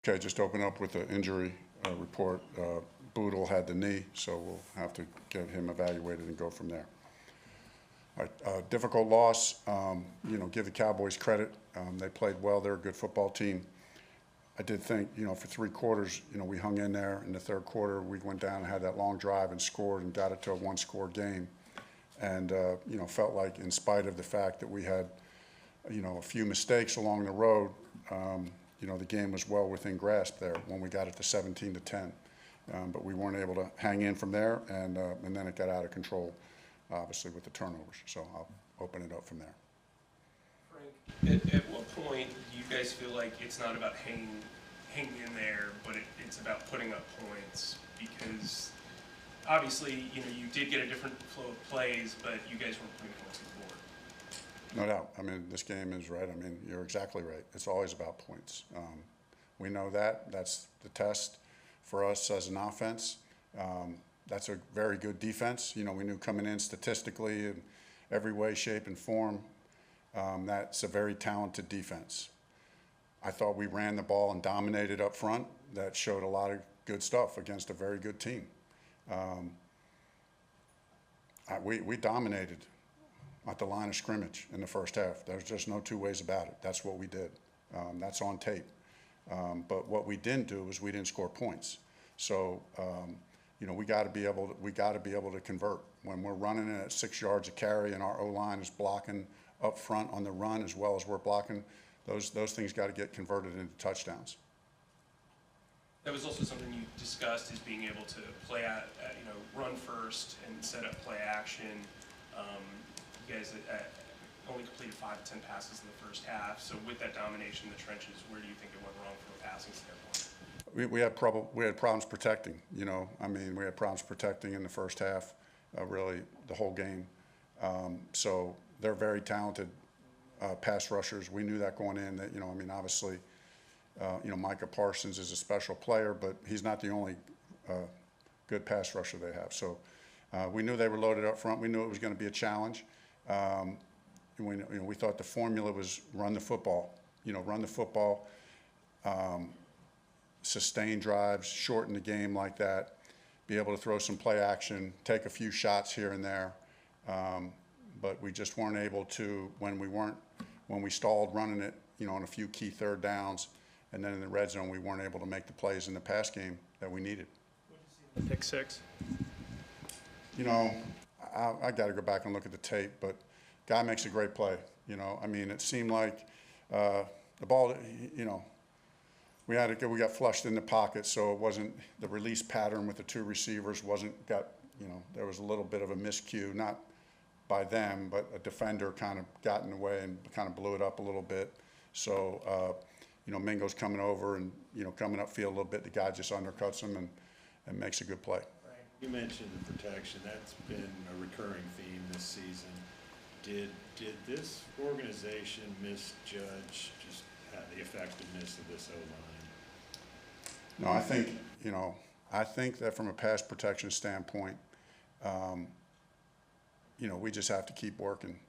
Okay, just open up with the injury report. Boodle had the knee, so we'll have to get him evaluated and go from there. All right, difficult loss. Give the Cowboys credit. They played well. They're a good football team. I did think, for 3 quarters, we hung in there. In the 3rd quarter, we went down and had that long drive and scored and got it to a 1-score game. And, felt like in spite of the fact that we had, a few mistakes along the road, the game was well within grasp there when we got it to 17-10. But we weren't able to hang in from there, and then it got out of control, obviously, with the turnovers. So I'll open it up from there. Frank, at what point do you guys feel like it's not about hanging in there, but it's about putting up points? Because obviously, you did get a different flow of plays, but you guys weren't putting points on the board. No doubt. I mean, this game is right. I mean, you're exactly right. It's always about points. We know that. That's the test for us as an offense. That's a very good defense. We knew coming in statistically in every way, shape, and form, that's a very talented defense. I thought we ran the ball and dominated up front. That showed a lot of good stuff against a very good team. We dominated at the line of scrimmage in the first half. There's just no 2 ways about it. That's what we did. That's on tape. But what we didn't do is we didn't score points. So, we got to be able to convert. When we're running it at 6 yards a carry and our O-line is blocking up front on the run as well as we're blocking, those things got to get converted into touchdowns. That was also something you discussed, is being able to play out, run first and set up play action. You guys only completed 5 to 10 passes in the first half. So with that domination in the trenches, where do you think it went wrong from a passing standpoint? We had problems protecting. We had problems protecting in the first half, really the whole game. So they're very talented pass rushers. We knew that going in. That obviously, Micah Parsons is a special player, but he's not the only good pass rusher they have. So we knew they were loaded up front. We knew it was going to be a challenge. We thought the formula was run the football. Run the football. Sustain drives, shorten the game like that, be able to throw some play action, take a few shots here and there, but we just weren't able to when we stalled running it, on a few key 3rd downs, and then in the red zone we weren't able to make the plays in the pass game that we needed. What did you see in the pick 6? I got to go back and look at the tape, but guy makes a great play. It seemed like the ball, we got flushed in the pocket, so it wasn't the release pattern with the 2 receivers there was a little bit of a miscue, not by them, but a defender kind of got in the way and kind of blew it up a little bit. So, Mingo's coming over and, coming upfield a little bit. The guy just undercuts him and makes a good play. You mentioned the protection. That's been a recurring theme this season. Did this organization misjudge just the effectiveness of this O-line? No, I think that from a pass protection standpoint, we just have to keep working.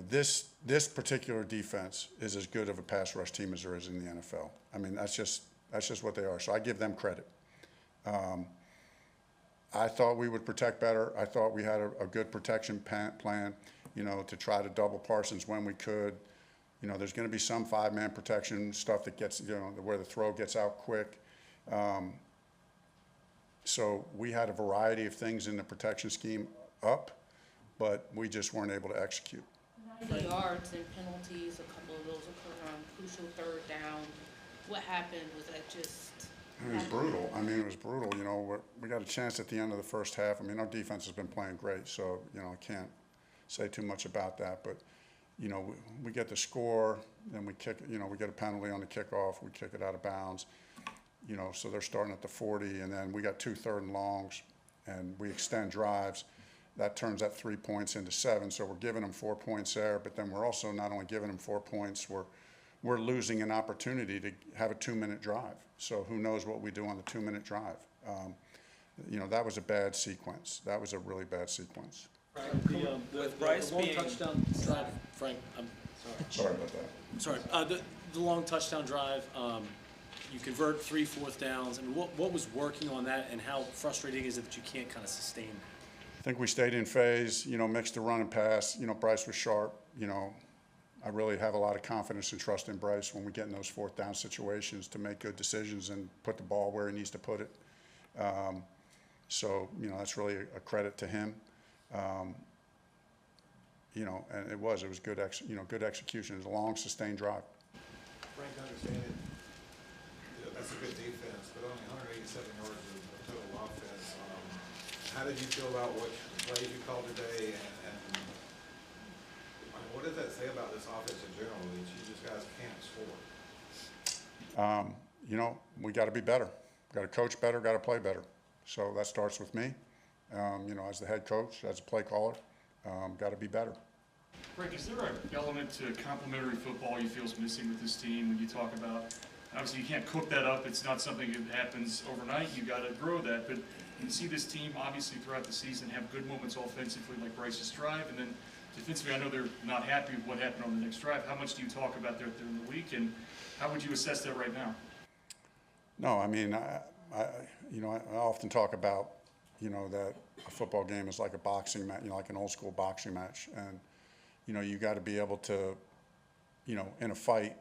This particular defense is as good of a pass rush team as there is in the NFL. That's just what they are. So I give them credit. I thought we would protect better. I thought we had a good protection plan, to try to double Parsons when we could. There's going to be some 5-man protection stuff that gets, where the throw gets out quick. So we had a variety of things in the protection scheme up, but we just weren't able to execute. 90 yards and penalties, a couple of those occurred on crucial 3rd down. What happened? Was that just... It was brutal. It was brutal. We got a chance at the end of the first half. Our defense has been playing great, so, I can't say too much about that. But, we get the score, then we kick, we get a penalty on the kickoff, we kick it out of bounds. So they're starting at the 40, and then we got 2 3rd and longs, and we extend drives. That turns that 3 points into 7, so we're giving them 4 points there, but then we're also not only giving them 4 points, we're losing an opportunity to have a 2-minute drive. So who knows what we do on the 2-minute drive. That was a bad sequence. That was a really bad sequence. With Bryce being touchdown drive, Frank, I'm Sorry about that. sorry. the long touchdown drive, you convert 3 4th downs. I mean, what was working on that, and how frustrating is it that you can't kind of sustain that? I think we stayed in phase, mixed the run and pass. Bryce was sharp. I really have a lot of confidence and trust in Bryce when we get in those 4th down situations to make good decisions and put the ball where he needs to put it. So, that's really a credit to him. And it was good execution. It was a long, sustained drive. Frank, understanding that's a good defense, but only 187 yards of total offense. How did you feel about what plays you called today, and what does that say about this offense in general, that you just guys can't score? We got to be better. Got to coach better, got to play better. So that starts with me, as the head coach, as a play caller, got to be better. Rick, is there an element to complementary football you feel is missing with this team when you talk about, obviously you can't cook that up, it's not something that happens overnight, you got to grow that, but you see this team obviously throughout the season have good moments offensively like Bryce's drive, and then defensively I know they're not happy with what happened on the next drive. How much do you talk about that during the week, and how would you assess that right now? No, I mean, I often talk about, that a football game is like a boxing match, like an old school boxing match. And, you got to be able to, in a fight,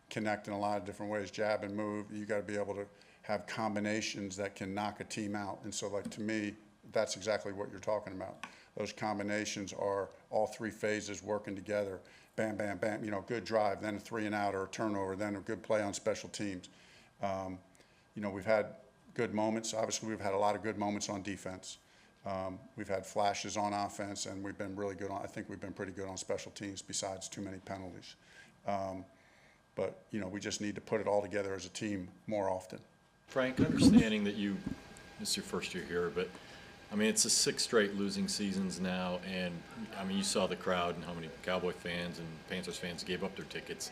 connect in a lot of different ways, jab and move. You got to be able to have combinations that can knock a team out. And so, to me, that's exactly what you're talking about. Those combinations are all 3 phases working together. Bam, bam, bam, good drive, then a 3 and out or a turnover, then a good play on special teams. We've had good moments. Obviously, we've had a lot of good moments on defense. We've had flashes on offense, and we've been really good I think we've been pretty good on special teams besides too many penalties. But, we just need to put it all together as a team more often. Frank, understanding that this is your first year here, but I mean, it's a 6 straight losing seasons now, and I mean, you saw the crowd and how many Cowboy fans and Panthers fans gave up their tickets.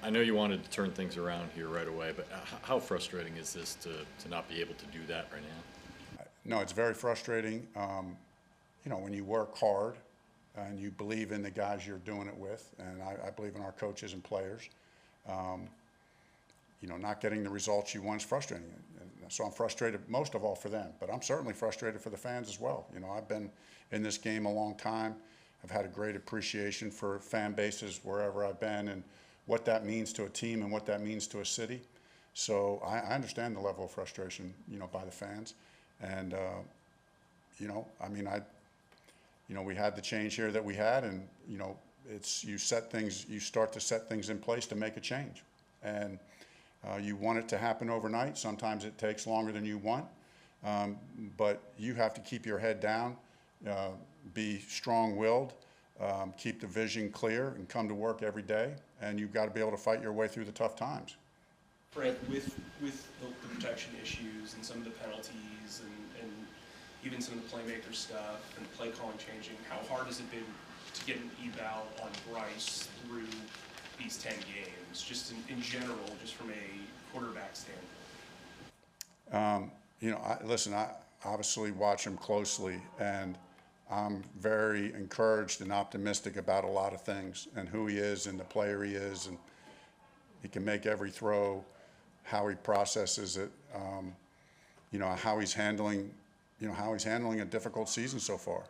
I know you wanted to turn things around here right away, but how frustrating is this to not be able to do that right now? No, it's very frustrating. When you work hard and you believe in the guys you're doing it with, and I believe in our coaches and players, not getting the results you want is frustrating. And so I'm frustrated most of all for them, but I'm certainly frustrated for the fans as well. I've been in this game a long time. I've had a great appreciation for fan bases wherever I've been, and what that means to a team and what that means to a city. So I understand the level of frustration, by the fans. And, we had the change here that we had, and, you start to set things in place to make a change. And you want it to happen overnight. Sometimes it takes longer than you want. But you have to keep your head down, be strong-willed, keep the vision clear, and come to work every day. And you've got to be able to fight your way through the tough times. Frank, with the protection issues and some of the penalties and even some of the playmaker stuff and the play calling changing, how hard has it been to get an eval on Bryce through these 10 games, just in general, just from a quarterback standpoint? I obviously watch him closely, and I'm very encouraged and optimistic about a lot of things and who he is and the player he is, and he can make every throw, how he processes it, how he's handling a difficult season so far.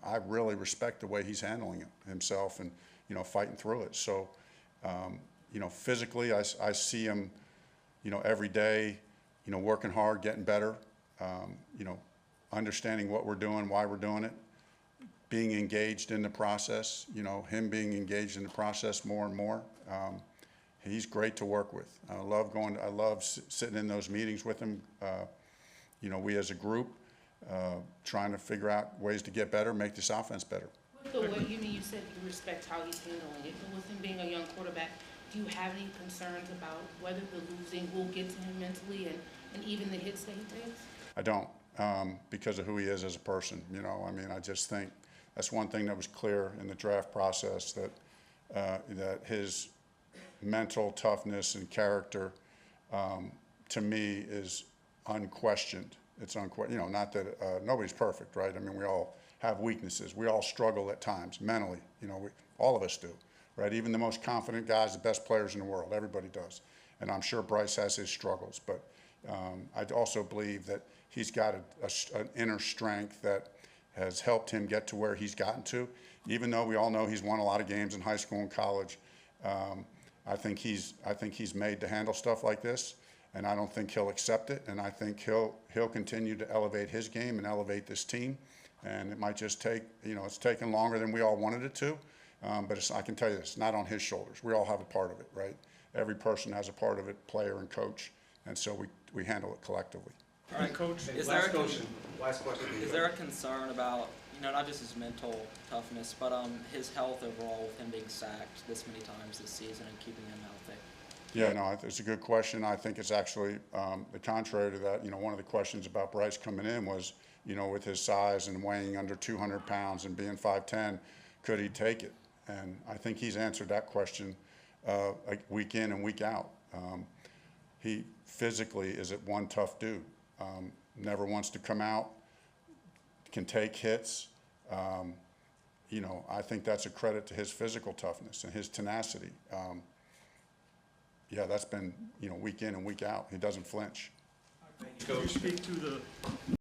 I really respect the way he's handling it himself and, fighting through it. So, physically, I see him, every day, working hard, getting better, understanding what we're doing, why we're doing it, being engaged in the process, him being engaged in the process more and more. He's great to work with. I love sitting in those meetings with him. We as a group, trying to figure out ways to get better, make this offense better. So what you said you respect how he's handling it, but with him being a young quarterback, do you have any concerns about whether the losing will get to him mentally and even the hits that he takes? I don't, because of who he is as a person. I just think that's one thing that was clear in the draft process, that his mental toughness and character, to me, is unquestioned. It's unquestioned. Not that nobody's perfect, right? We all have weaknesses. We all struggle at times mentally. All of us do. right? Even the most confident guys, the best players in the world, everybody does. And I'm sure Bryce has his struggles, but I also believe that he's got an inner strength that has helped him get to where he's gotten to. Even though we all know he's won a lot of games in high school and college, I think he's made to handle stuff like this, and I don't think he'll accept it. And I think he'll continue to elevate his game and elevate this team. And it might just take, it's taken longer than we all wanted it to, but I can tell you this, it's not on his shoulders. We all have a part of it, right? Every person has a part of it, player and coach, and so we handle it collectively. All right, Coach. Last question. Is there a concern about, not just his mental toughness, but his health overall with him being sacked this many times this season and keeping him healthy? Yeah, no, it's a good question. I think it's actually the contrary to that. One of the questions about Bryce coming in was, with his size and weighing under 200 pounds and being 5'10", could he take it? And I think he's answered that question week in and week out. He physically is one tough dude. Never wants to come out, can take hits. I think that's a credit to his physical toughness and his tenacity. Yeah, that's been, week in and week out. He doesn't flinch. Could you speak to the